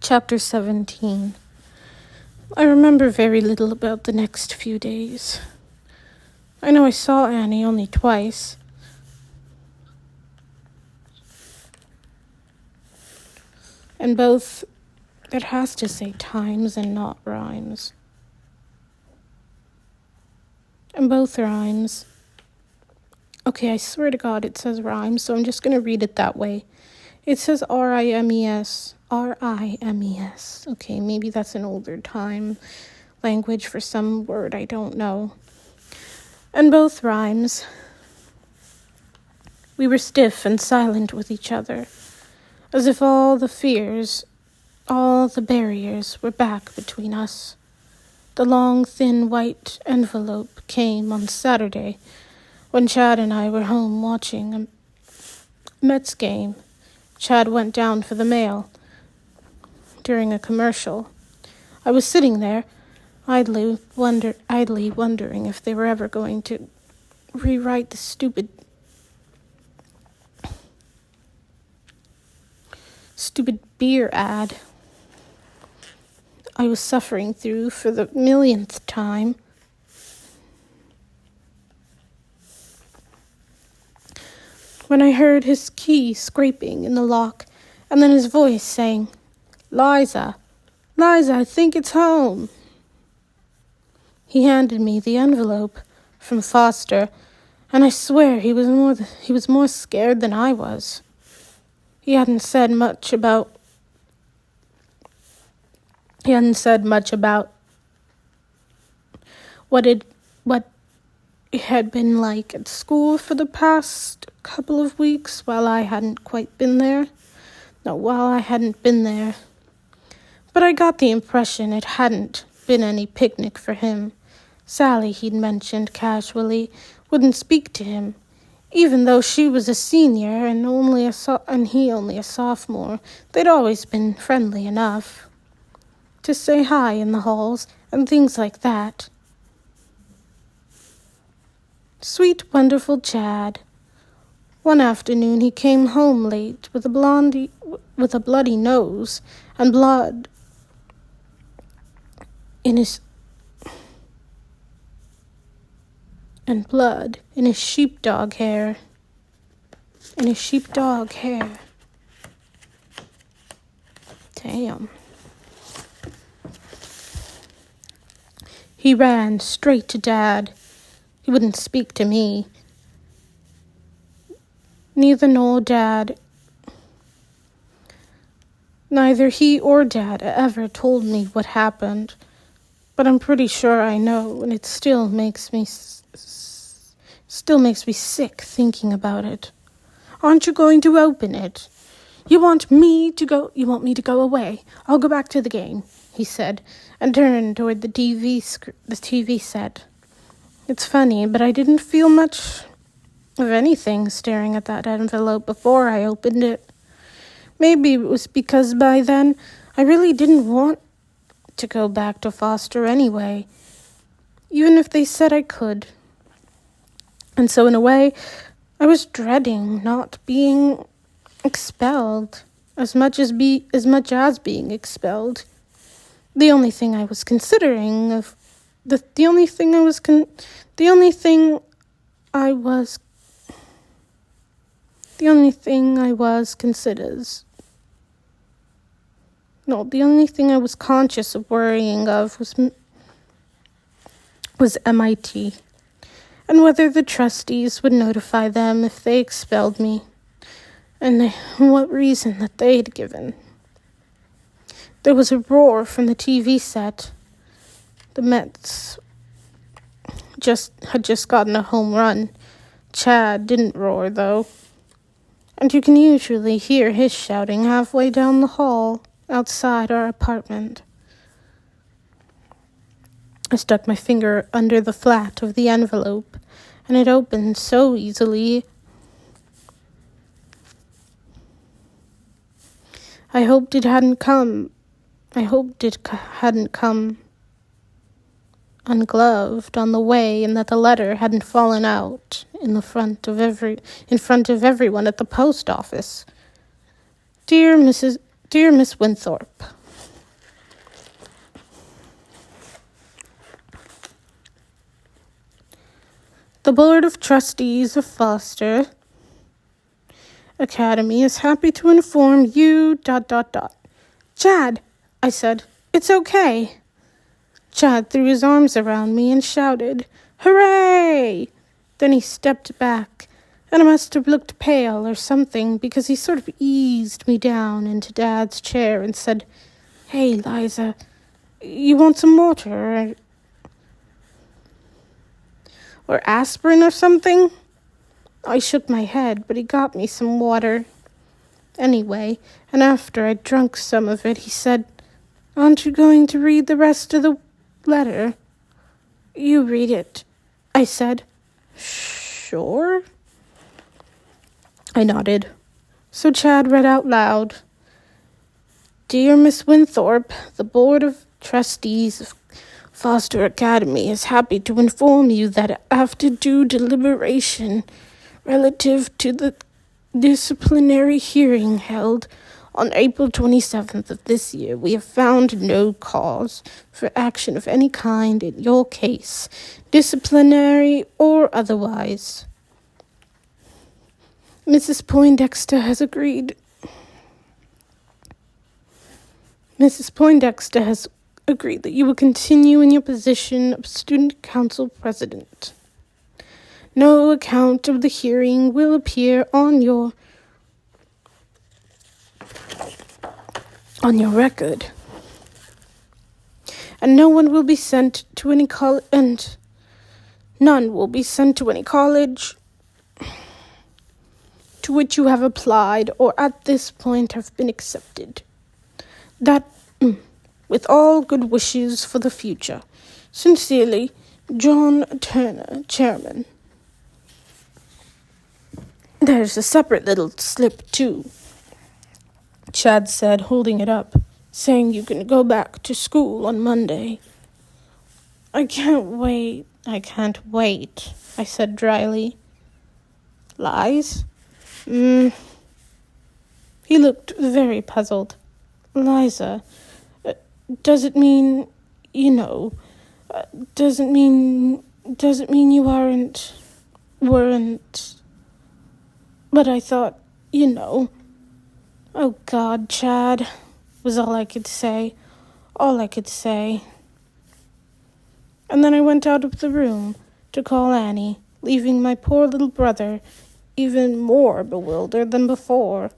Chapter 17. I remember very little about the next few days. I know I saw Annie only twice. And both, it has to say times and not rhymes. And both rhymes. Okay, I swear to God it says rhymes, so I'm just going to read it that way. It says R-I-M-E-S. R-I-M-E-S. Okay, maybe that's an older time language for some word, I don't know. And both rhymes. We were stiff and silent with each other, as if all the fears, all the barriers were back between us. The long, thin, white envelope came on Saturday, when Chad and I were home watching a Mets game. Chad went down for the mail during a commercial. I was sitting there, idly wondering if they were ever going to rewrite the stupid beer ad I was suffering through for the millionth time. When I heard his key scraping in the lock, and then his voice saying, Liza, I think it's home." He handed me the envelope from Foster, and I swear he was more scared than I was. He hadn't said much about what it had been like at school for the past couple of weeks while I hadn't been there. But I got the impression it hadn't been any picnic for him. Sally, he'd mentioned casually, wouldn't speak to him, even though she was a senior and he only a sophomore. They'd always been friendly enough to say hi in the halls and things like that. Sweet, wonderful Chad. One afternoon he came home late with a bloody nose and blood in his sheepdog hair. Damn. He ran straight to Dad. He wouldn't speak to me. Neither he or Dad ever told me what happened, but I'm pretty sure I know, and it still makes me sick thinking about it. "Aren't you going to open it? You want me to go away? I'll go back to the game," he said, and turned toward the TV set. It's funny, but I didn't feel much of anything staring at that envelope before I opened it. Maybe it was because by then I really didn't want to go back to Foster anyway, even if they said I could. And so in a way, I was dreading not being expelled as much as being expelled. The only thing I was considering conscious of worrying of was MIT, and whether the trustees would notify them if they expelled me, and what reason that they'd given. There was a roar from the TV set. The Mets had just gotten a home run. Chad didn't roar, though, and you can usually hear his shouting halfway down the hall outside our apartment. I stuck my finger under the flat of the envelope, and it opened so easily. I hoped it hadn't come ungloved on the way, and that the letter hadn't fallen out in front of everyone at the post office. Dear Miss Winthrop, The Board of Trustees of Foster Academy is happy to inform you... ... Chad, I said, it's okay. Chad threw his arms around me and shouted, hooray! Then he stepped back, and I must have looked pale or something because he sort of eased me down into Dad's chair and said, hey, Liza, you want some water or aspirin or something? I shook my head, but he got me some water anyway, and after I'd drunk some of it, he said, aren't you going to read the rest of the letter? You read it, I said. Sure. I nodded. So Chad read out loud, Dear Miss Winthorpe, the Board of Trustees of Foster Academy is happy to inform you that after due deliberation relative to the disciplinary hearing held on April 27th of this year, we have found no cause for action of any kind in your case, disciplinary or otherwise. Mrs. Poindexter has agreed. Mrs. Poindexter has agreed that you will continue in your position of Student Council President. No account of the hearing will appear on your record, and no one will be sent to any college, and none will be sent to any college to which you have applied or at this point have been accepted. That, with all good wishes for the future, sincerely, John Turner, Chairman. There's a separate little slip, too, Chad said, holding it up, saying you can go back to school on Monday. I can't wait, I said dryly. Lies? He looked very puzzled. Liza, does it mean, does it mean you weren't, but I thought, Oh, God, Chad, was all I could say. And then I went out of the room to call Annie, leaving my poor little brother even more bewildered than before.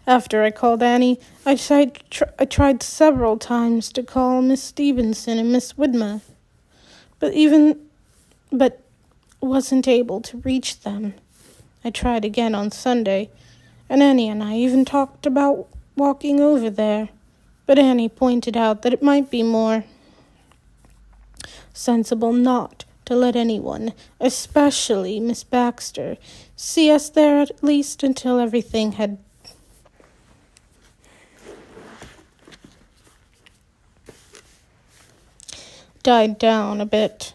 After I called Annie, I tried several times to call Miss Stevenson and Miss Widmer, but wasn't able to reach them. I tried again on Sunday, and Annie and I even talked about walking over there, but Annie pointed out that it might be more sensible not to let anyone, especially Miss Baxter, see us there at least until everything had died down a bit.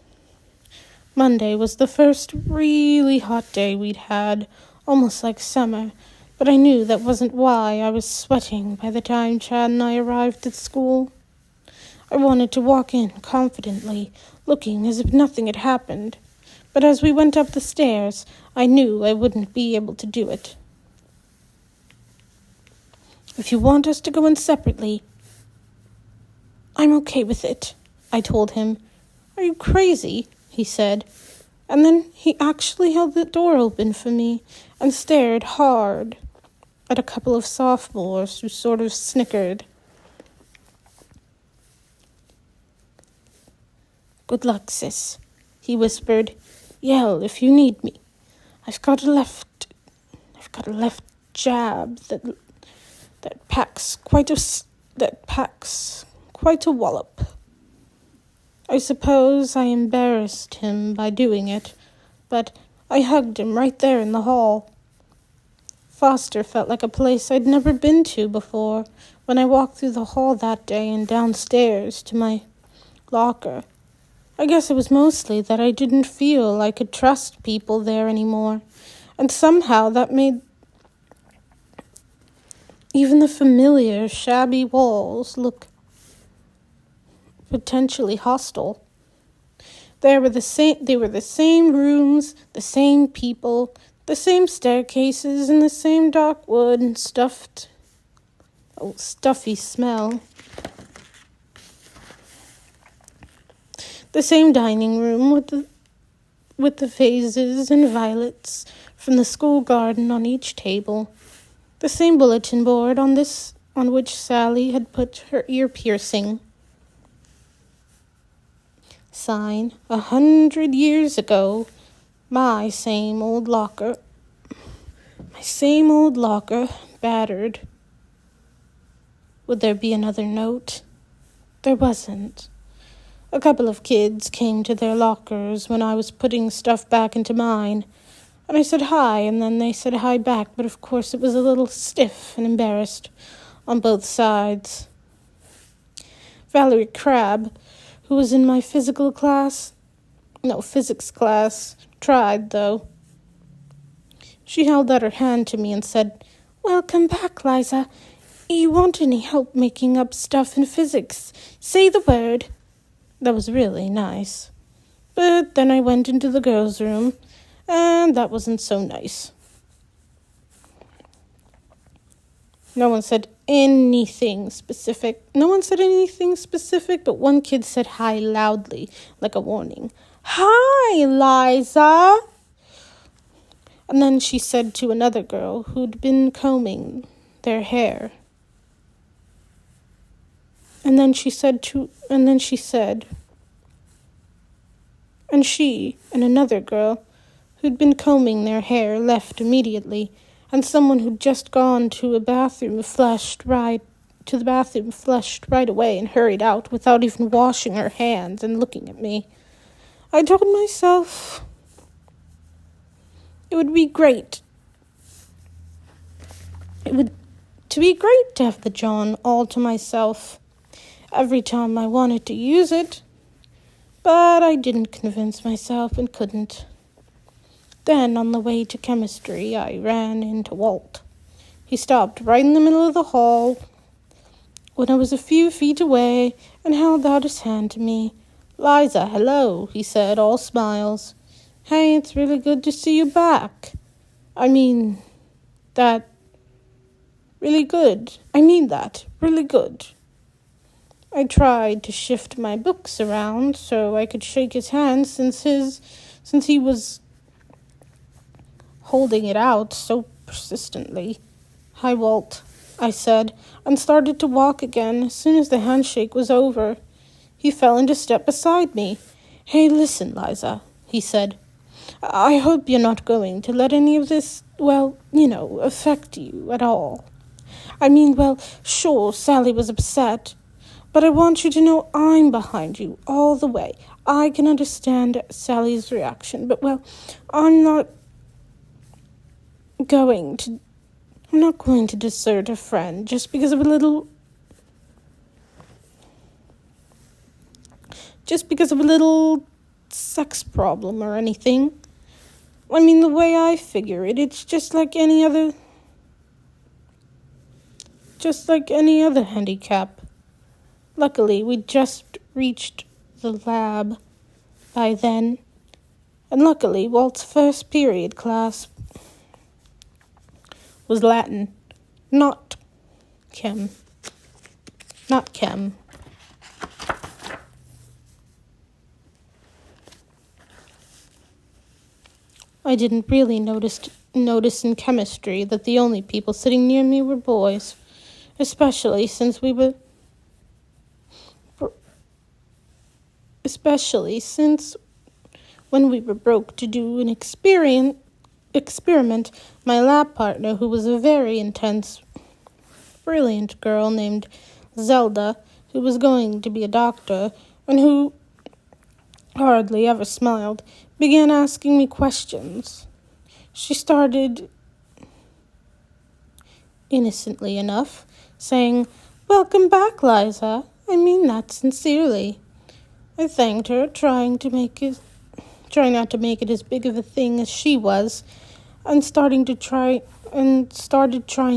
Monday was the first really hot day we'd had, almost like summer, but I knew that wasn't why I was sweating by the time Chad and I arrived at school. I wanted to walk in confidently, looking as if nothing had happened, but as we went up the stairs, I knew I wouldn't be able to do it. If you want us to go in separately, I'm okay with it, I told him. Are you crazy? He said. And then he actually held the door open for me and stared hard at a couple of sophomores who sort of snickered. Good luck, sis, he whispered. Yell if you need me. I've got a left jab that packs quite a wallop. I suppose I embarrassed him by doing it, but I hugged him right there in the hall. Foster felt like a place I'd never been to before when I walked through the hall that day and downstairs to my locker. I guess it was mostly that I didn't feel I could trust people there anymore, and somehow that made even the familiar, shabby walls look potentially hostile. They were the same rooms, the same people, the same staircases, and the same dark wood and stuffy smell. The same dining room with the vases and violets from the school garden on each table. The same bulletin board on which Sally had put her ear piercing. Sign, 100 years ago, my same old locker, battered. Would there be another note? There wasn't. A couple of kids came to their lockers when I was putting stuff back into mine, and I said hi, and then they said hi back, but of course it was a little stiff and embarrassed on both sides. Valerie Crabb, who was in my physics class, tried, though. She held out her hand to me and said, "Welcome back, Liza. You want any help making up stuff in physics? Say the word." That was really nice. But then I went into the girls' room, and that wasn't so nice. No one said anything specific, but one kid said hi loudly, like a warning. "Hi, Liza!" And then she said to another girl who'd been combing their hair. And she and another girl who'd been combing their hair left immediately, and someone who'd just gone to the bathroom flushed right away and hurried out without even washing her hands and looking at me. I told myself it would be great. To be great to have the John all to myself every time I wanted to use it. But I didn't convince myself and couldn't. Then, on the way to chemistry, I ran into Walt. He stopped right in the middle of the hall when I was a few feet away and held out his hand to me. "Liza, hello," he said, all smiles. "Hey, it's really good to see you back. I mean that, really good. I tried to shift my books around so I could shake his hand since he was holding it out so persistently. "Hi, Walt," I said, and started to walk again as soon as the handshake was over. He fell into step beside me. "Hey, listen, Liza," he said. "I hope you're not going to let any of this, affect you at all. I mean, sure, Sally was upset, but I want you to know I'm behind you all the way. I can understand Sally's reaction, but, I'm not going to desert a friend just because of a little sex problem or anything. I mean, the way I figure it, it's just like any other handicap. Luckily, we'd just reached the lab by then, and luckily, Walt's first period class was Latin, not chem. I didn't really notice in chemistry that the only people sitting near me were boys, especially since when we were broke to do an experiment, my lab partner, who was a very intense, brilliant girl named Zelda, who was going to be a doctor, and who hardly ever smiled, began asking me questions. She started, innocently enough, saying, "Welcome back, Liza. I mean that sincerely." I thanked her, trying not to make it as big of a thing as she was, and started trying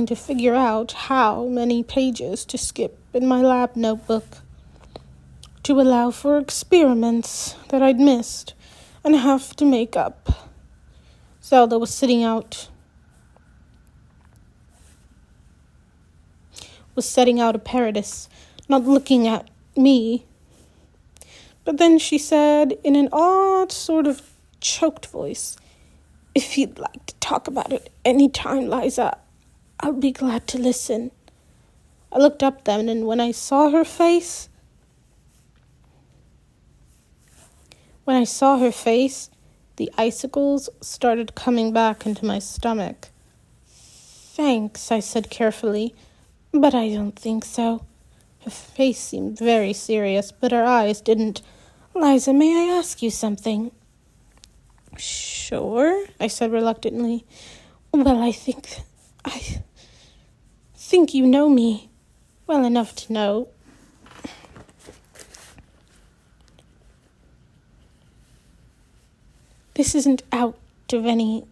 to figure out how many pages to skip in my lab notebook. to allow for experiments that I'd missed and have to make up. Zelda was setting out apparatus, not looking at me. But then she said in an odd sort of choked voice, "If you'd like to talk about it any time, Liza, I'll be glad to listen." I looked up then, and when I saw her face, the icicles started coming back into my stomach. "Thanks," I said carefully, "but I don't think so." Her face seemed very serious, but her eyes didn't. "Liza, may I ask you something?" "Sure," I said reluctantly. "Well, I think you know me well enough to know." This isn't out of any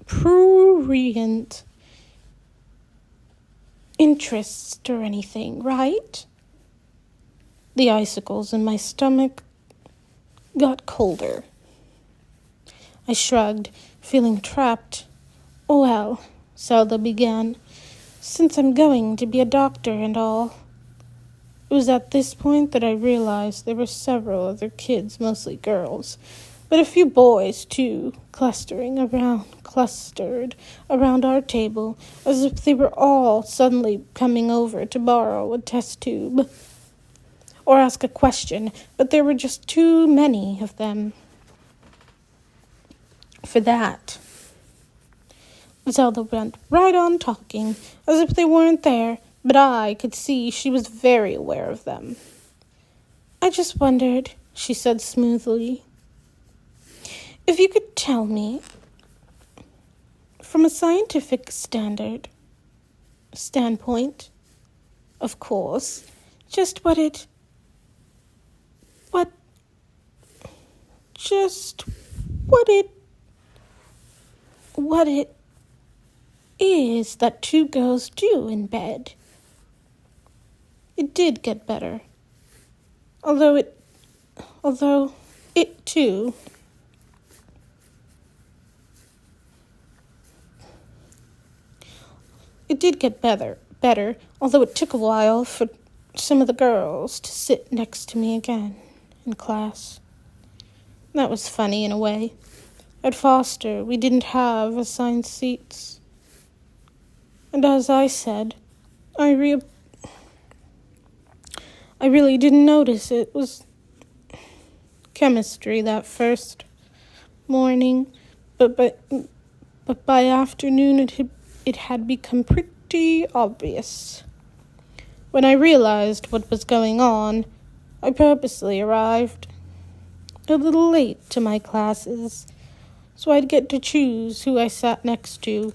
prurient interest or anything, right? The icicles in my stomach got colder. I shrugged, feeling trapped. "Well," Zelda began, "since I'm going to be a doctor and all." It was at this point that I realized there were several other kids, mostly girls, but a few boys, too, clustered around our table, as if they were all suddenly coming over to borrow a test tube or ask a question, but there were just too many of them for that. Zelda went right on talking, as if they weren't there, but I could see she was very aware of them. "I just wondered," she said smoothly, "if you could tell me, from a scientific standpoint, of course, just what it is that two girls do in bed." It did get better, although it too it did get better, although it took a while for some of the girls to sit next to me again in class. That was funny in a way. At Foster, we didn't have assigned seats. And as I said, I really didn't notice it was chemistry that first morning, but by afternoon it had become pretty obvious. When I realized what was going on, I purposely arrived a little late to my classes, so I'd get to choose who I sat next to.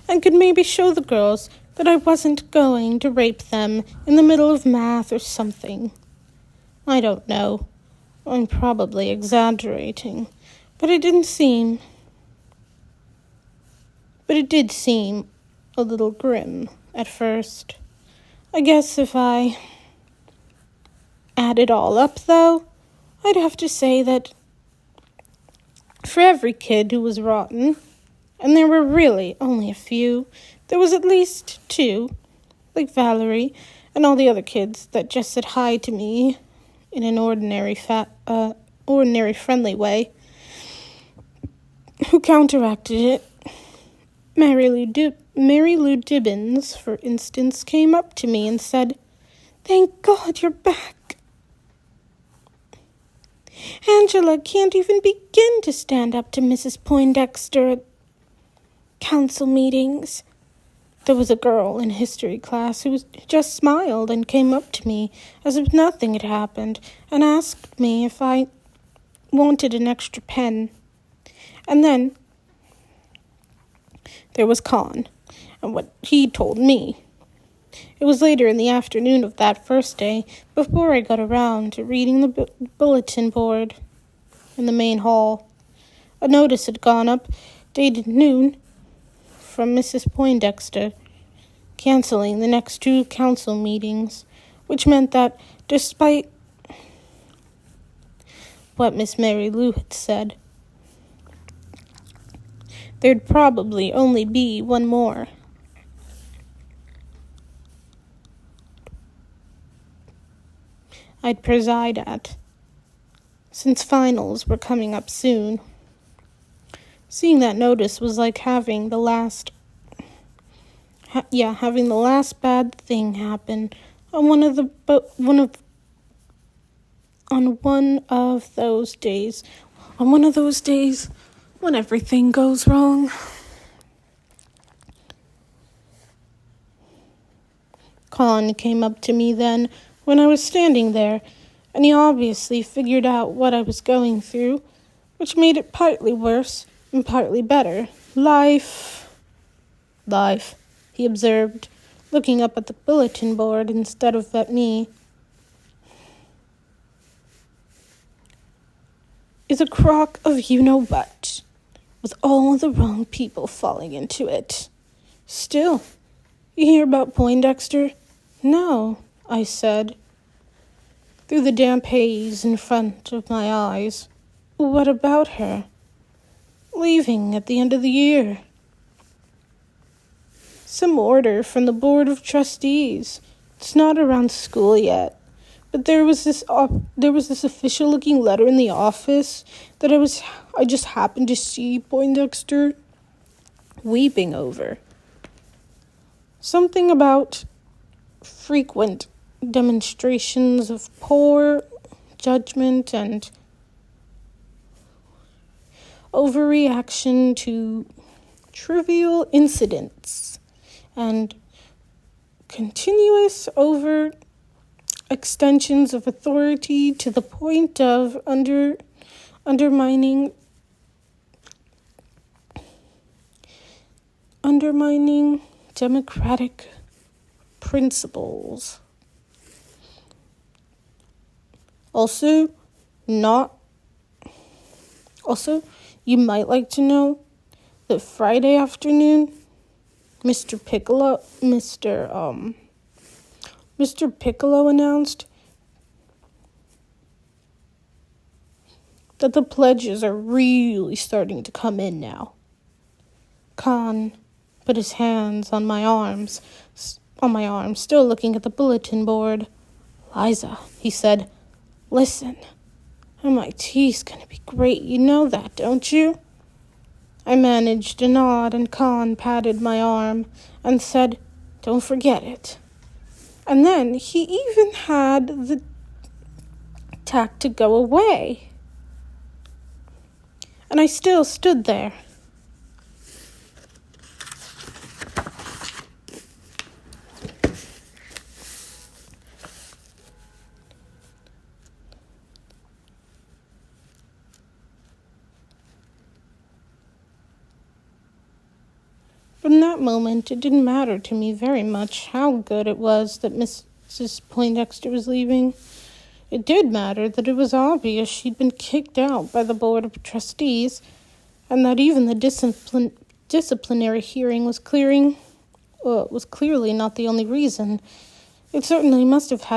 And could maybe show the girls that I wasn't going to rape them in the middle of math or something. I don't know. I'm probably exaggerating, but it did seem a little grim at first. I guess if I add it all up, though, I'd have to say that for every kid who was rotten, and there were really only a few, there was at least two, like Valerie and all the other kids that just said hi to me in an ordinary friendly way, who counteracted it. Mary Lou Dibbins, for instance, came up to me and said, "Thank God you're back. Angela can't even begin to stand up to Mrs. Poindexter at council meetings." There was a girl in history class who just smiled and came up to me as if nothing had happened and asked me if I wanted an extra pen. And then there was Con and what he told me. It was later in the afternoon of that first day, before I got around to reading the bulletin board in the main hall. A notice had gone up Dated noon from Mrs. Poindexter, canceling the next 2 council meetings, which meant that, despite what Miss Mary Lou had said, there'd probably only be one more. I'd preside at, since finals were coming up soon. Seeing that notice was like having the last bad thing happen on one of those days when everything goes wrong. Con came up to me then when I was standing there, and he obviously figured out what I was going through, which made it partly worse and partly better. Life, he observed, looking up at the bulletin board instead of at me, is a crock of you-know-what, with all the wrong people falling into it. Still, you hear about Poindexter? No, I said, through the damp haze in front of my eyes. What about her? Leaving at the end of the year. Some order from the Board of Trustees. It's not around school yet, but there was this official-looking letter in the office that I just happened to see Poindexter weeping over. Something about frequent demonstrations of poor judgment and overreaction to trivial incidents and continuous overextensions of authority to the point of undermining democratic principles. Also, you might like to know that Friday afternoon, Mr. Piccolo announced that the pledges are really starting to come in now. Con put his hands on my arms, still looking at the bulletin board. Liza, he said, listen, MIT's gonna be great, you know that, don't you? I managed a nod, and Con patted my arm and said, don't forget it. And then he even had the tact to go away. And I still stood there. From that moment, it didn't matter to me very much how good it was that Mrs. Poindexter was leaving. It did matter that it was obvious she'd been kicked out by the Board of Trustees, and that even the disciplinary hearing was clearly not the only reason. It certainly must have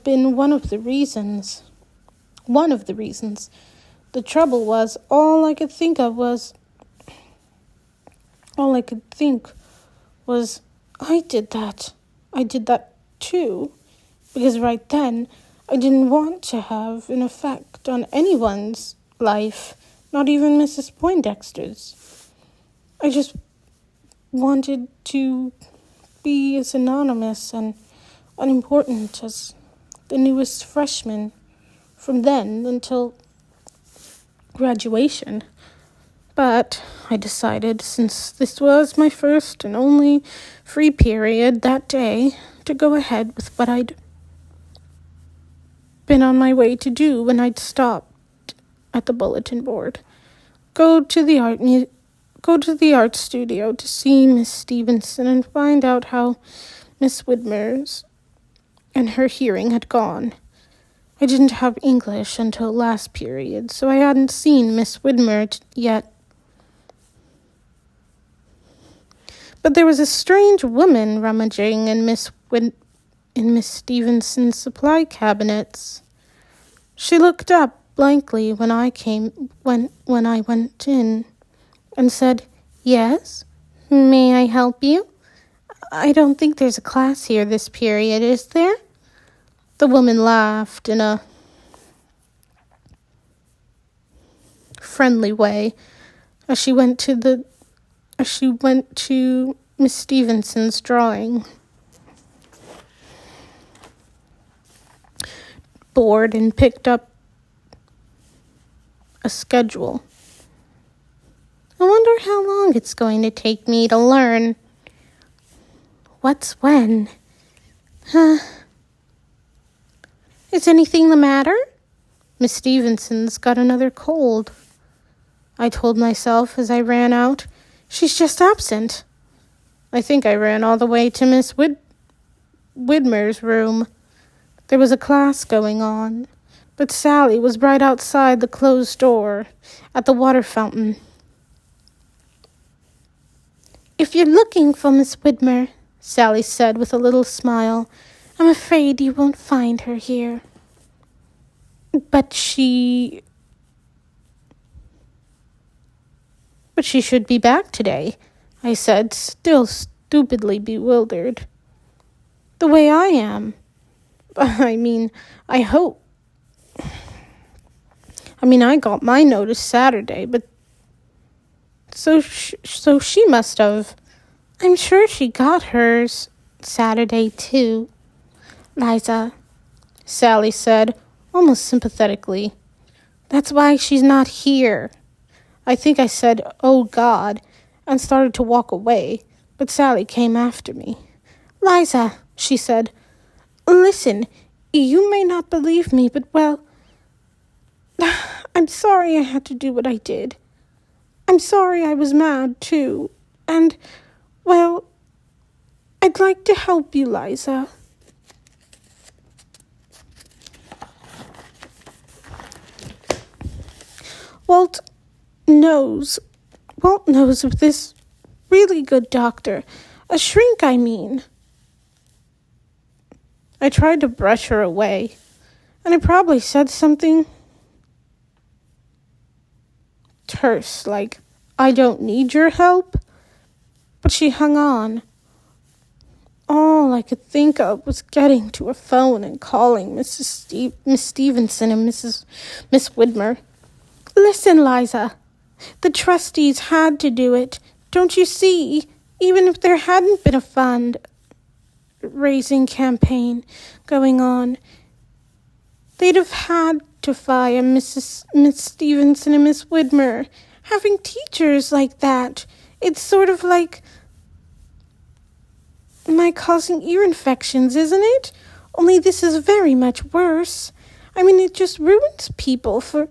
been one of the reasons. The trouble was, all I could think was, I did that. I did that too, because right then, I didn't want to have an effect on anyone's life, not even Mrs. Poindexter's. I just wanted to be as anonymous and unimportant as the newest freshman from then until graduation. But I decided, since this was my first and only free period that day, to go ahead with what I'd been on my way to do when I'd stopped at the bulletin board. Go to the art studio to see Miss Stevenson and find out how Miss Widmer's and her hearing had gone. I didn't have English until last period, so I hadn't seen Miss Widmer yet. But there was a strange woman rummaging in Miss Stevenson's supply cabinets. She looked up blankly when I went in, and said, "Yes, may I help you? I don't think there's a class here this period, is there?" The woman laughed in a friendly way as she went to Miss Stevenson's drawing board and picked up a schedule. I wonder how long it's going to take me to learn. What's when? Is anything the matter? Miss Stevenson's got another cold. I told myself as I ran out. She's just absent. I think I ran all the way to Miss Widmer's room. There was a class going on, but Sally was right outside the closed door at the water fountain. "If you're looking for Miss Widmer," Sally said with a little smile, "I'm afraid you won't find her here." But she should be back today," I said, still stupidly bewildered. "The way I am. I hope. I got my notice Saturday, but so she must have. I'm sure she got hers Saturday, too." "Liza," Sally said, almost sympathetically. "That's why she's not here." I think I said, "Oh, God," and started to walk away, but Sally came after me. "Liza," she said, "listen, you may not believe me, but, well, I'm sorry I had to do what I did. I'm sorry I was mad, too. And, well, I'd like to help you, Liza." Walt knows of this really good doctor. A shrink, I mean. I tried to brush her away, and I probably said something terse, like, "I don't need your help," but she hung on. All I could think of was getting to a phone and calling Miss Stevenson and Miss Widmer. "Listen, Liza, the trustees had to do it. Don't you see? Even if there hadn't been a fund-raising campaign going on, they'd have had to fire Miss Stevenson and Miss Widmer. Having teachers like that, it's sort of like my causing ear infections, isn't it? Only this is very much worse. It just ruins people for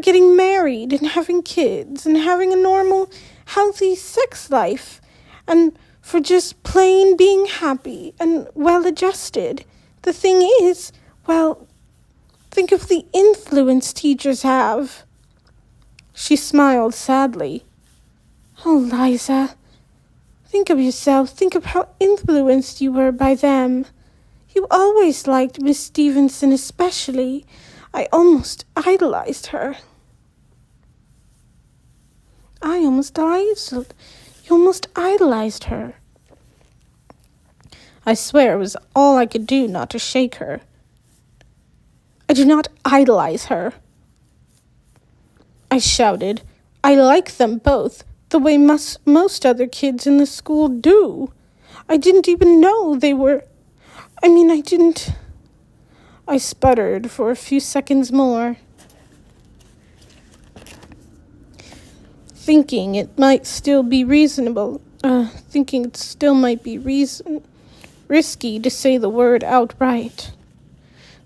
getting married and having kids and having a normal, healthy sex life, and for just plain being happy and well-adjusted. The thing is, well, think of the influence teachers have." She smiled sadly. "Oh, Liza, think of yourself. Think of how influenced you were by them. You always liked Miss Stevenson especially. I almost idolized her." You almost idolized her." I swear it was all I could do not to shake her. "I do not idolize her," I shouted. "I like them both, the way most other kids in the school do. I didn't even know they were... I didn't..." I sputtered for a few seconds more, thinking it still might be risky to say the word outright.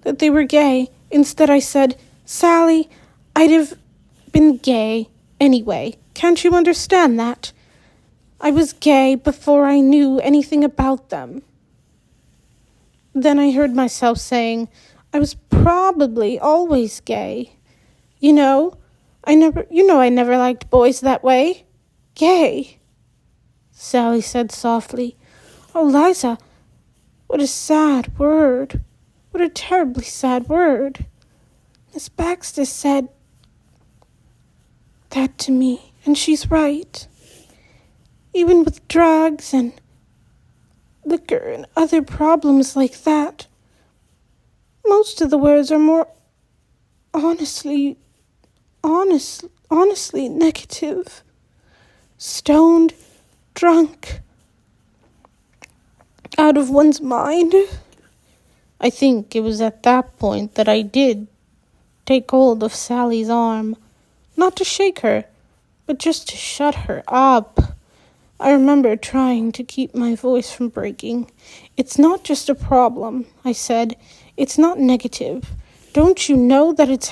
That they were gay. Instead I said, "Sally, I'd have been gay anyway. Can't you understand that? I was gay before I knew anything about them." Then I heard myself saying, "I was probably always gay. You know, I never liked boys that way. Gay, Sally said softly. Oh, Liza, what a sad word. What a terribly sad word. Miss Baxter said that to me, and she's right. Even with drugs and liquor and other problems like that, most of the words are more honestly negative. Stoned, drunk, out of one's mind. I think it was at that point that I did take hold of Sally's arm, not to shake her, but just to shut her up. I remember trying to keep my voice from breaking. It's not just a problem, I said. It's not negative. Don't you know that it's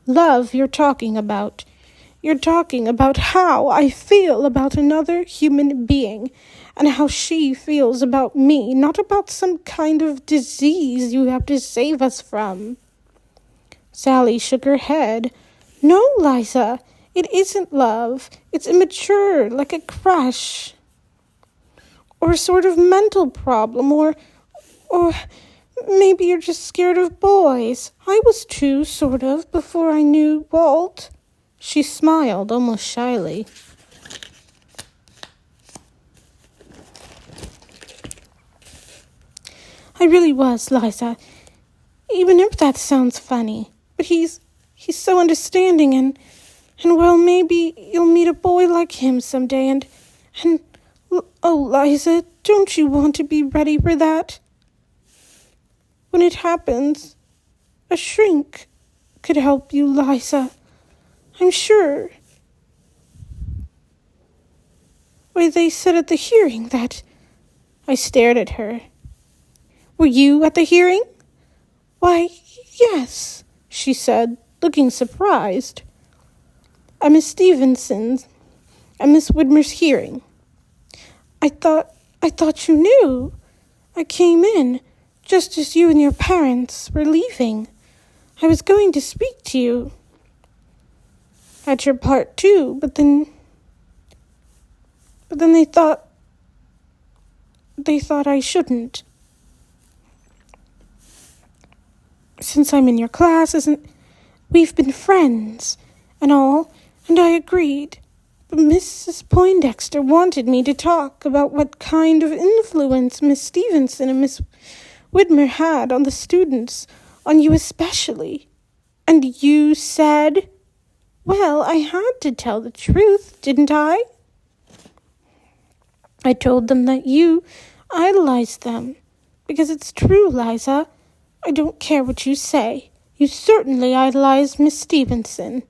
love you're talking about? You're talking about how I feel about another human being and how she feels about me, not about some kind of disease you have to save us from. Sally shook her head. No, Liza, it isn't love. It's immature, like a crush. Or a sort of mental problem, or maybe you're just scared of boys. I was too, sort of, before I knew Walt. She smiled, almost shyly. I really was, Liza. Even if that sounds funny. But he's so understanding and well, maybe you'll meet a boy like him someday and oh, Liza, don't you want to be ready for that? When it happens, a shrink could help you, Liza. I'm sure. Why, they said at the hearing that... I stared at her. Were you at the hearing? Why, yes, she said, looking surprised. At Miss Stevenson's and Miss Widmer's hearing. I thought you knew. I came in just as you and your parents were leaving. I was going to speak to you. At your part too, but then they thought I shouldn't. Since I'm in your class, we've been friends and all, and I agreed. But Mrs. Poindexter wanted me to talk about what kind of influence Miss Stevenson and Miss Widmer had on the students, on you especially. And you said... Well, I had to tell the truth, didn't I? I told them that you idolized them. Because it's true, Liza. I don't care what you say. You certainly idolized Miss Stevenson.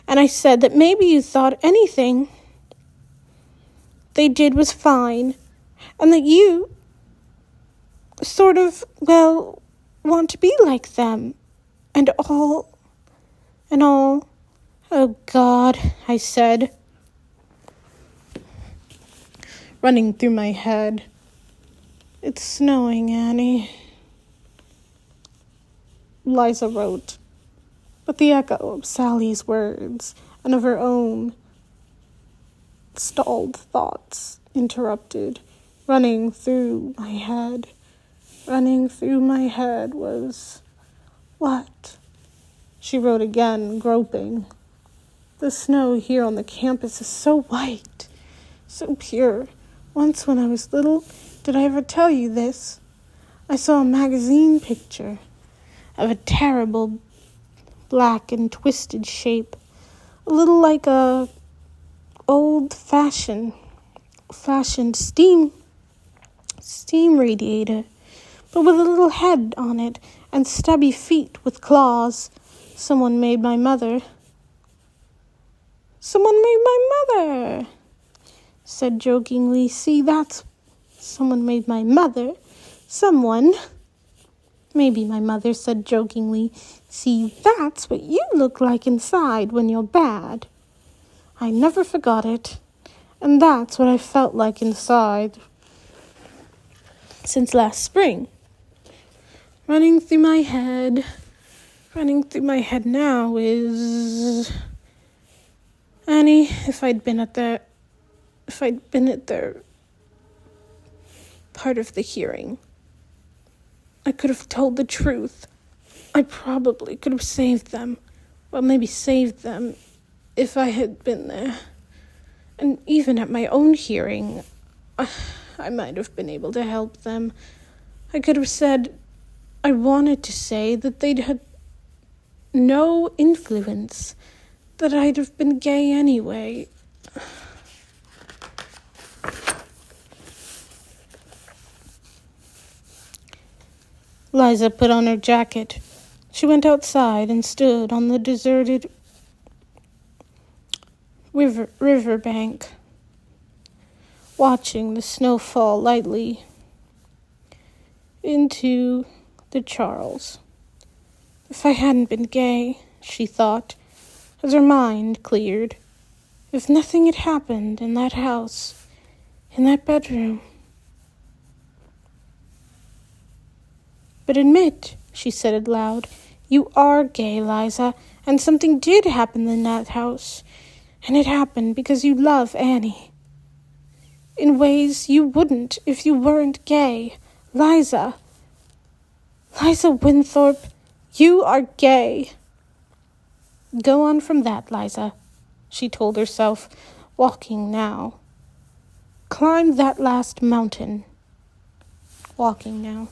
And I said that maybe you thought anything they did was fine. And that you sort of, well, want to be like them. And all... Oh, God, I said, running through my head. It's snowing, Annie. Liza wrote, but the echo of Sally's words and of her own stalled thoughts interrupted. Running through my head was, what? She wrote again, groping. The snow here on the campus is so white, so pure. Once when I was little, did I ever tell you this? I saw a magazine picture of a terrible black and twisted shape, a little like a old-fashioned steam radiator, but with a little head on it and stubby feet with claws. Someone made my mother, said jokingly. See, that's... Someone made my mother. Someone... Maybe my mother said jokingly. See, that's what you look like inside when you're bad. I never forgot it. And that's what I felt like inside since last spring. running through my head now is, Annie, if I'd been at the part of the hearing, I could have told the truth. I probably could have saved them. Well, maybe saved them if I had been there. And even at my own hearing, I might have been able to help them. I could have said, I wanted to say that they'd had no influence, that I'd have been gay anyway. Liza put on her jacket. She went outside and stood on the deserted riverbank, watching the snow fall lightly into the Charles. If I hadn't been gay, she thought, as her mind cleared, if nothing had happened in that house, in that bedroom. But admit, she said aloud, you are gay, Liza, and something did happen in that house, and it happened because you love Annie. In ways you wouldn't if you weren't gay. Liza Winthorpe, you are gay. Go on from that, Liza, she told herself, walking now. Climb that last mountain. Walking now.